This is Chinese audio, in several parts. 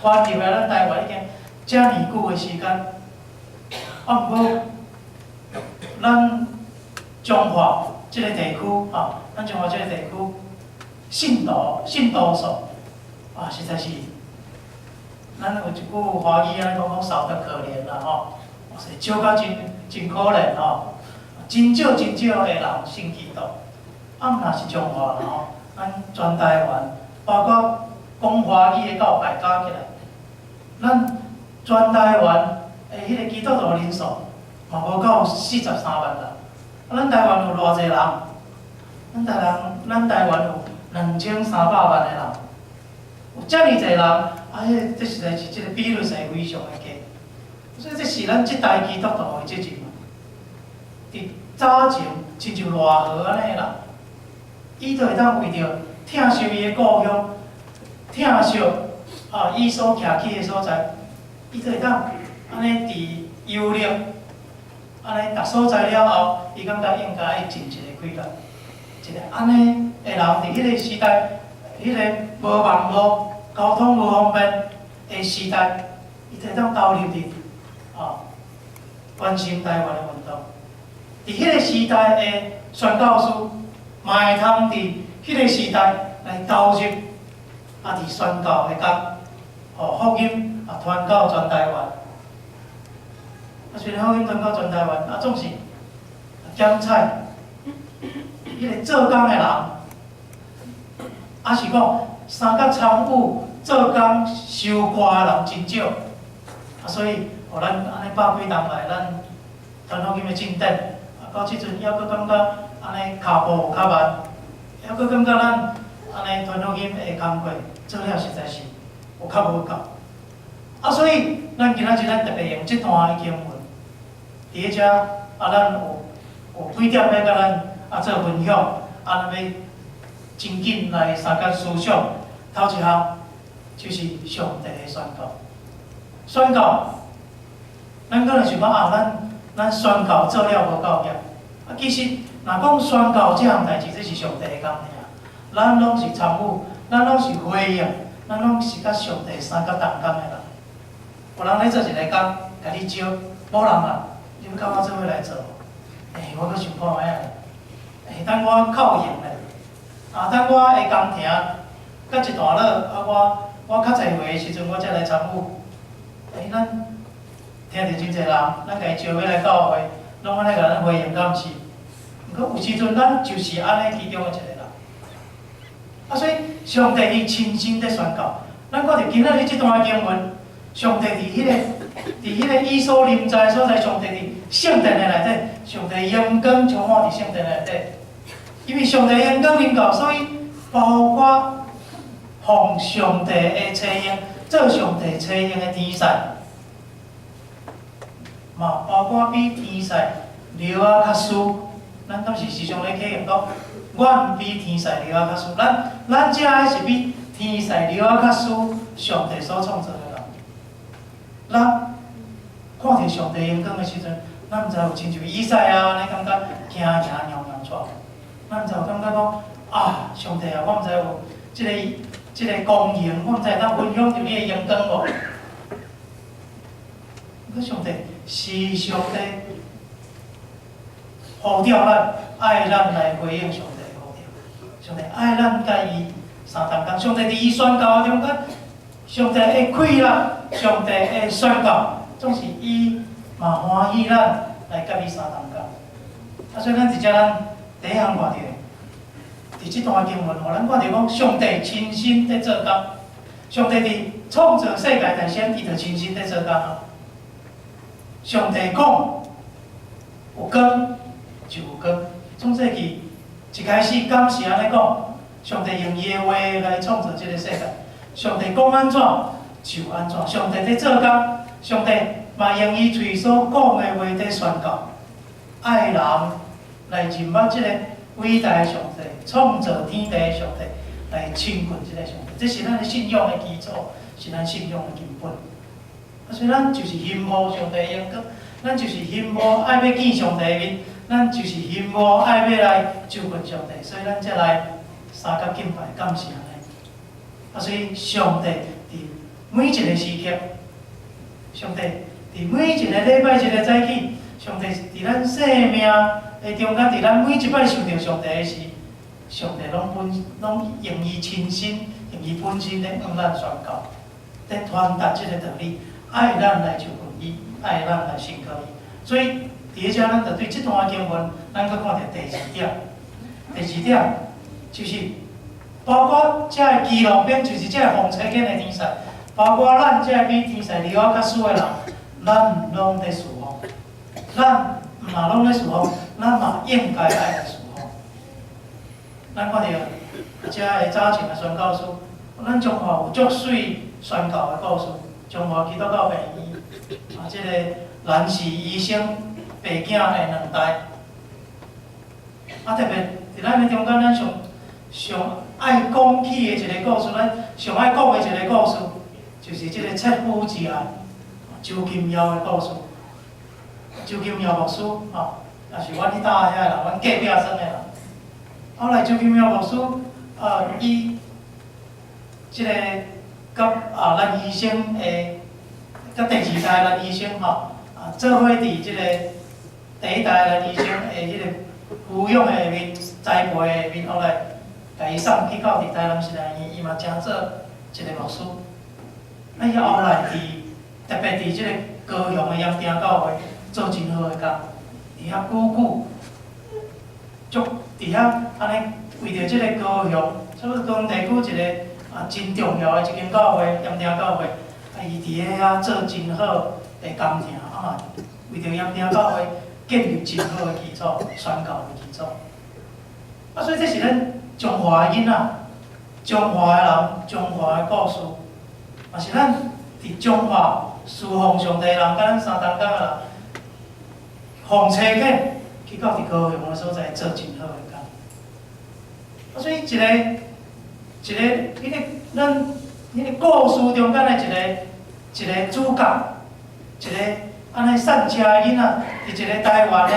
传入来咱台湾已经遮尔久的时间，啊，毋过咱中华即个地区咱中华即个地区信徒数实在是，咱有一句华语讲少得可怜啦少到真可怜真少的人信基督。若是中华咱全台湾，包括讲华语的教派加起来，咱全台湾的迄个基督徒人数嘛无到43万人。咱台湾有偌济人？咱台湾有2300万的人，有遮尔济人，这实在是这个比率是非常的低。所以这是咱即代基督徒的责任。伫早前亲像赖和安尼啦，伊就会当为着疼惜伊的故乡，疼惜伊所徛起的所在，伊就会当安尼伫游历，安尼逐所在了后，伊感觉应该尽一个亏力，一个安尼的人伫迄个时代，迄个无网络、交通无方便的时代，伊就会当投入伫关心台湾的运动。伫迄个时代的宣教师，嘛会通伫迄个时代来投入伫宣教的工，福音传到全台湾。虽然福音传到全台湾，总是检采迄个做工的人，是讲三甲参与做工收歌的人真少，所以互咱安尼百几年来，咱传福音的进展。到即阵，还佫感觉安尼脚步有较慢，还佫感觉咱安尼传福音的工作做了实在是有较无够。所以咱今仔日咱特别用即段的经文，伫迄遮咱有几点要甲咱做分享，要真紧来三甲思想。头一项就是上帝的宣告，宣告，咱可能想讲咱宣告做了无够严。其实，若讲宣告这项代志，这是上帝的工尔。咱拢是参与，咱拢是回应，咱拢是甲上帝三角同工的人。有人咧做一个工，甲你招，某人你要甲我做伙来做？我阁想看下等我考验咧，等我会工程到一段落，我较侪回的时阵，我才来参与。咱听着真侪人，咱家招要来教会。拢安尼甲咱回应，敢毋是？毋过有时阵，咱就是安尼其中的一个人。所以上帝伊亲身在宣告。咱看着今仔日即段经文，上帝伫迄个伊所临在的所在，上帝伫圣殿的内底，上帝阳光充满伫圣殿内底。因为上帝阳光临到，所以包括奉上帝的采用，做上帝采用的天使。包括比天使流较输，咱敢是时常咧起用讲，阮比天使流较输。咱遮个是比天使流较输，上帝所创造的人。咱看着上帝阳光的时阵，咱毋知有亲像以赛亚安尼感觉惊惊洋洋出，咱毋知有感觉讲上帝我毋知有即个光荣，我毋知咱分享着你的阳光无？上帝时常地呼召咱，爱咱来回应上帝的呼召。上帝爱咱甲伊相同工。上帝伫伊宣告中间，上帝的快乐，上帝的宣告，总是伊嘛欢喜咱来甲伊相同工。所以咱伫遮咱第一项看到，伫即段经文，互咱看到讲上帝亲身在做工。上帝伫创造世界之前，伊就亲身在做工啊。上帝讲有光就有光，创世纪一开始敢是安尼讲，上帝用伊的话来创造这个世界。上帝讲安怎就安怎，上帝在做工，上帝嘛用伊嘴所讲的话在宣告，爱人来认捌这个伟大的上帝，创造天地的上帝，来亲近这个上帝，这是咱的信仰的基础，是咱信仰的根本。所以咱就是欣慕上帝的阳光，咱就是欣慕爱要见上帝的面，咱就是欣慕爱要来求问上帝，所以咱才来三甲敬拜，敢是安尼。所以上帝伫每一个时刻，上帝伫每一个礼拜一个早起，上帝伫咱生命的中间，伫咱每一摆想到上帝的时，上帝拢用伊亲身、用伊本身咧向咱宣告，咧传达即个道理，爱咱来就近伊，爱咱来信靠伊。所以伫遮咱就对即段经文，咱搁看到第二点。第二点就是，包括遮个基路边，就是遮个风吹紧的天使，包括咱遮个比天使离我较输的人，咱拢在侍奉，咱嘛拢在侍奉，咱嘛应该爱来侍奉。咱看到遮个早前的宣教书，咱中华有足水宣教的故事，中华基督教病院即个兰氏医生爸囝的两代，特别。伫咱的中间，咱上爱讲起的一个故事，咱上爱讲的一个故事，就是即个切肤之爱周金耀的故事。周金耀牧师，也是阮迄搭遐人，阮隔壁庄的人。后来周金耀牧师，伊即个甲咱医生的，甲第二代咱医生做伙伫即个第一代咱医生的迄个抚养的面。栽培的面，后来甲伊送去到伫台南实验院，伊嘛真做一个牧师。伊后来特别伫即个高雄的盐埕教会做真好的工，伫遐久，足伫遐安尼为着即个高雄，差不多高雄地区一个真重要的一间教会，盐埕教会，伊伫遐做真好的工程，为着盐埕教会建立真好的基础，宣教的基础。所以这是咱中华的囡仔，中华的人，中华的故事，嘛是咱伫中华侍奉上帝的人，甲咱三东港的人，奉车客去到伫高雄的所在做真好的工。所以迄个咱迄个故事中间的一个主角，一个安尼善车的囡仔，伫一个台湾的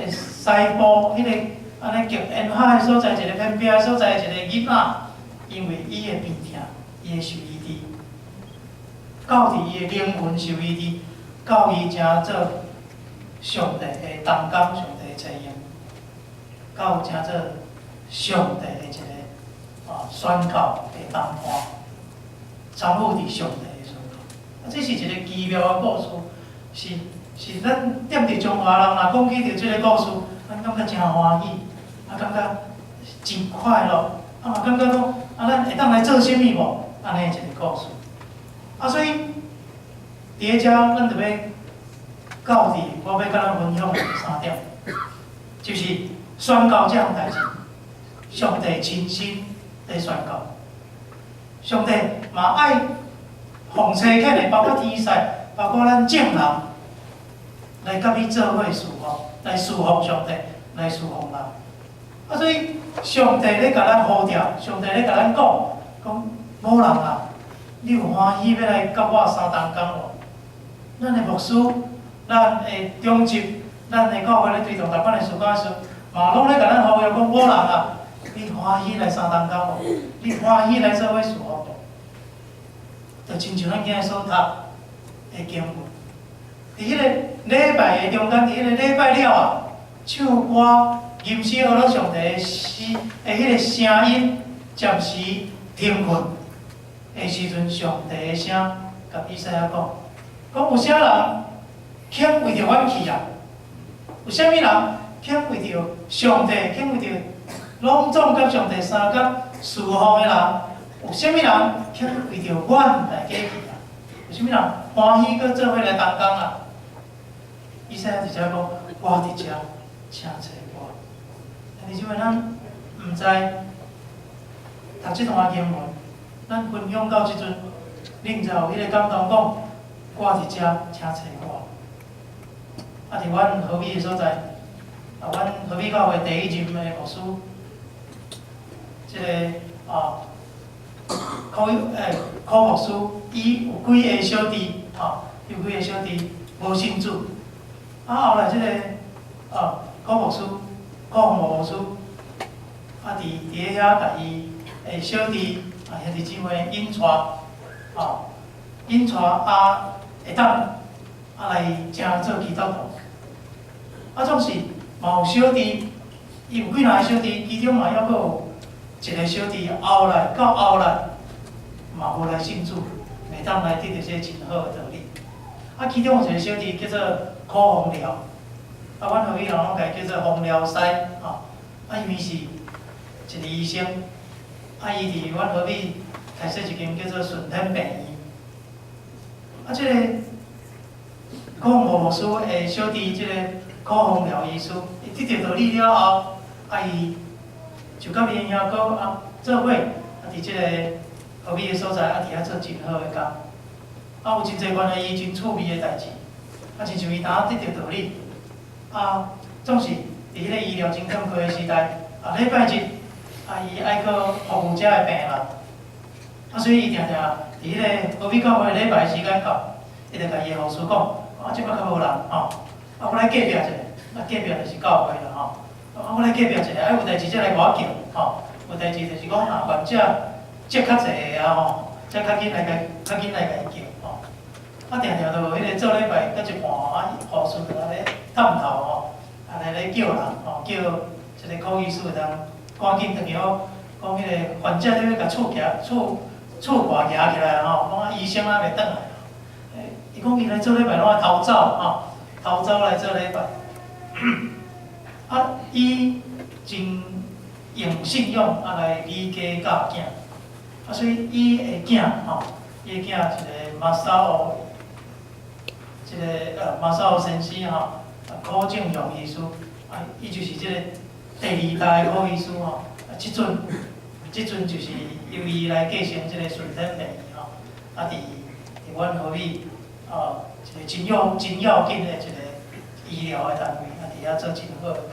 西部迄个。安尼极沿海的所在，一个偏僻的所在，一个囡仔，因为伊的病痛，伊的受医治，到伫伊的灵魂受医治，到伊正做上帝的同工，上帝的采用，到正做上帝的一个宣告的同伴，参与伫上帝的宣告。这是一个奇妙的故事，是咱踮伫中华人，若讲起着这个故事，咱感觉真欢喜。感觉真快乐，嘛感觉讲咱会当来做啥物无？安尼一个故事。所以伫遮咱就要到伫我要甲咱分享的3点，就是宣告这项代志，上帝亲身在宣告，上帝嘛爱奉车客的，包括天使，包括咱众人，来甲伊做伙侍奉，来侍奉上帝，来侍奉人。所以上帝咧甲咱呼召，上帝咧甲咱讲某人啊，你有欢喜要来甲我三东港无？咱的牧师，咱的中级，咱的教会咧推动台湾的事工时，嘛拢咧甲咱呼召讲某人啊，你欢喜来三东港无？你欢喜来做伙侍奉无？就亲像咱今日所读的经文，伫迄个礼拜的中间，伫迄个礼拜了唱歌。吟诗学了上帝的诗的迄个声音，暂时停困的时阵，上帝的声甲以赛亚讲：有啥人肯为着阮去啊？有啥物人肯为着上帝，肯为着拢总甲上帝三甲侍奉的人？有啥物人肯为着阮来过去啊？有啥物人欢喜搁做伙来同工啊？以赛亚直接讲：我伫遮，请找我。而且咱毋知读即段经文，咱分享到即阵，恁才有迄个感动讲，我伫遮，请找我。伫阮河美的所在，阮河美教会第一任的牧师，即个柯牧师，伊有几个小弟，有几个小弟无信主，后来即个柯牧师。高牧师，伫遐甲伊诶小弟兄弟姊妹引带，因带会当来正做基督徒，总是嘛有小弟，伊有几若个小弟，其中嘛还佫有一个小弟后来嘛无来信主，会当来得到这真好的道理。其中有一个小弟叫做柯洪寮，阮何必人拢家叫做洪寮师，因为是一个医生，伊伫阮何必开设一间叫做顺天病院。即个柯洪牧师的小弟，即个柯洪寮医师，伊得到道理了后，伊就甲面遐个做伙，伫即个何必的所在，伫遐做真好的工。有真侪关于伊真趣味的代志，亲像伊当得到道理，总是伫迄个医疗真坎坷的时代，礼拜日，伊爱去服务遮的病人，所以伊定定伫迄个何必教会礼拜时间到，伊就甲伊的护士讲，即摆较无人我来隔壁一下，隔壁就是教会啦我来隔壁一下，有代志则来甲我叫有代志就是讲患者接较济个则较紧来甲伊叫定定就迄个做礼拜到一半护士就安尼探头安尼咧叫人叫一个科医师会当赶紧就叫讲迄个患者咧要甲厝挂夹起来讲医生袂转来，伊讲伊来做礼拜拢爱逃走来做礼拜，伊真用信用来理家教囝，所以伊的囝伊的囝一个马萨奥，马萨奥先生柯正荣医师，伊就是即个第二代的柯医师即阵就是由伊来继承即个顺天病院伫阮何必一个真要紧的一个医疗的单位，伫遐做真好的工。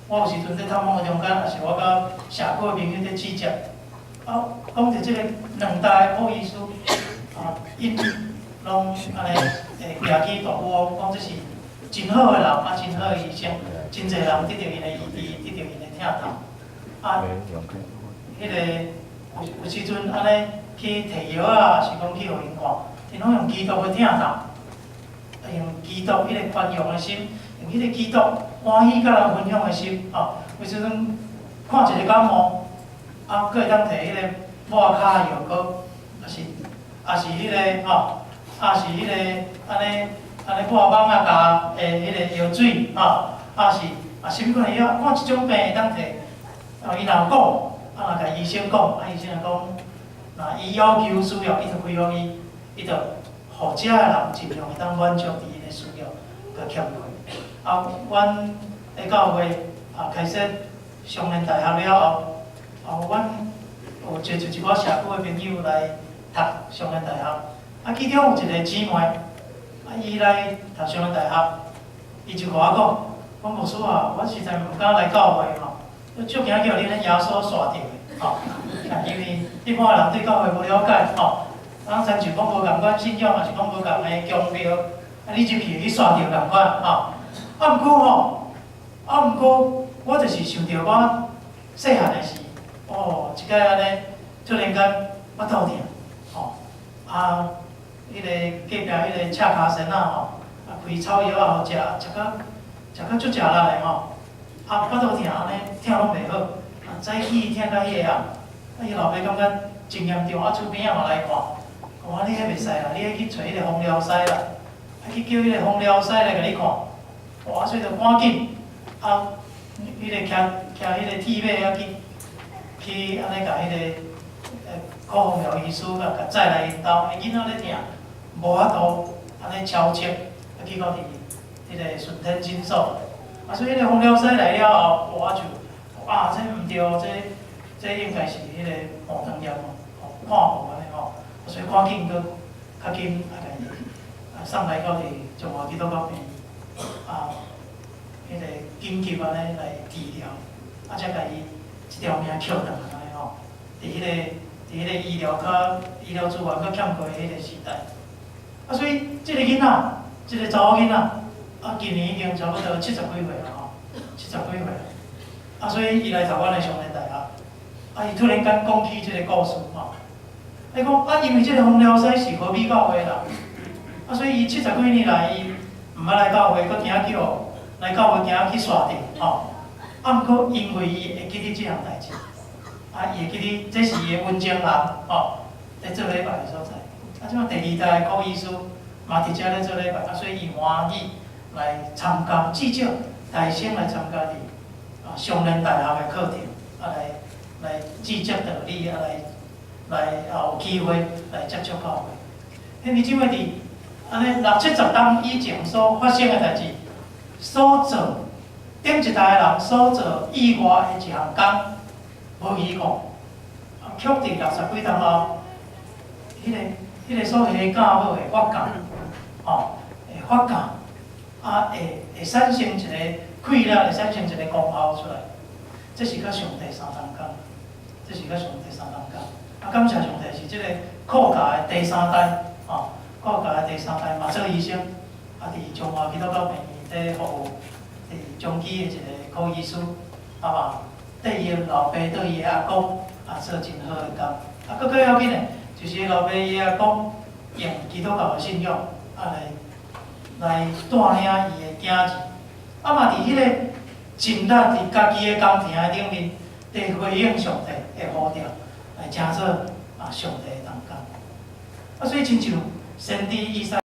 我有时阵咧探访的中间，也是我甲社区的朋友咧指教，讲着即个两代的柯医师，因拢安尼徛起大屋，讲这是真好的人，真好的医生，真侪人得到因的医治，得到因的疼痛。迄个有时阵安尼去摕药是讲去互因看，因拢用基督的疼痛，用基督迄个宽容的心，用迄个基督欢喜甲人分享的心有时阵看一个感冒，佫会当摕迄个抹骹药膏，也是迄个也是迄个安尼抹网加迄个药水是甚物款的药，看一种病会当摕，伊若有讲，若甲医生讲，医生就讲，若伊要求需要，伊就开放伊就互遮的人尽量会当满足伫因的需要，甲欠缺。阮的教会开设上联大学了后，阮有接触一寡社区的朋友来读上联大学，其中有一个姊妹，伊来读上联大学，伊就甲我讲牧师我实在毋敢来教会足惊叫恁咧耶稣刷着的因为一般人对教会无了解亲像讲无共款信仰，也是讲无共的宗庙，你就去刷着共款毋过我就是想着我细汉的时，一摆安尼突然间腹肚疼迄个隔壁迄个赤卡神开草药互食到足食力的腹肚疼安尼疼拢袂好，早起疼到迄个伊老爸感觉真严重，厝边仔嘛来看，讲你迄袂使啦，你迄去找迄个芳疗师啦，去叫迄个芳疗师来甲你看，所以就赶紧迄个徛迄个铁马去安尼甲迄个柯芳疗医师甲载来因兜，囡仔咧疼，无法度安尼超车，去到迄个顺天诊所，所以迄个芳疗师来了后，我就这毋对，这应该是迄个黄汤炎看护安尼所以赶紧较紧送来到中华基督教病院迄个紧急安尼来治疗，才甲伊一条命捡倒来伫迄个医疗资源较欠缺的迄个时代，所以即个囡仔，即个查某囡仔，今年已经差不多70几岁了70几岁了，所以伊来读阮的上联大学，伊突然间讲起即个故事伊讲啊，因为即个洪疗师是和美教会啦，啊，所以伊70几年来伊毋捌来教会，佫惊叫来教会惊去刷地吼。啊，毋过因为伊会记得即项代志，啊，伊会记得这是伊的文情人吼，在做礼拜的所在。啊，即马第2代顾医师嘛伫遮咧做礼拜，啊，所以伊欢喜来参加，至少大生来参加伫上联大学的课程，啊来记接道理，啊来有机会来接触教会。迄你即摆伫安尼60、70当以前所发生的代志，所做顶一代的人所做意外的一项工，无遗讲。啊，曲伫60几当后，迄个所下教好的发教，吼，会发教，啊会产生一个快乐，会产生一个功效出来。这是甲上帝相同工，这是甲上帝相同工。啊，感谢上帝是即个靠教的第3代，吼，靠教的第3代嘛做医生，啊，伫中华基督教病院伫服务，伫中基的一个顾医师，啊嘛，对伊的老爸对伊的阿公啊做真好的工。啊，佫要紧的，就是老爸伊阿公用基督教的信仰，啊来带领伊的囝子，啊嘛伫迄个尽力伫家己的工程的顶面，伫回应上帝的呼召，来成做上帝的同工。啊，所以亲像先知以赛。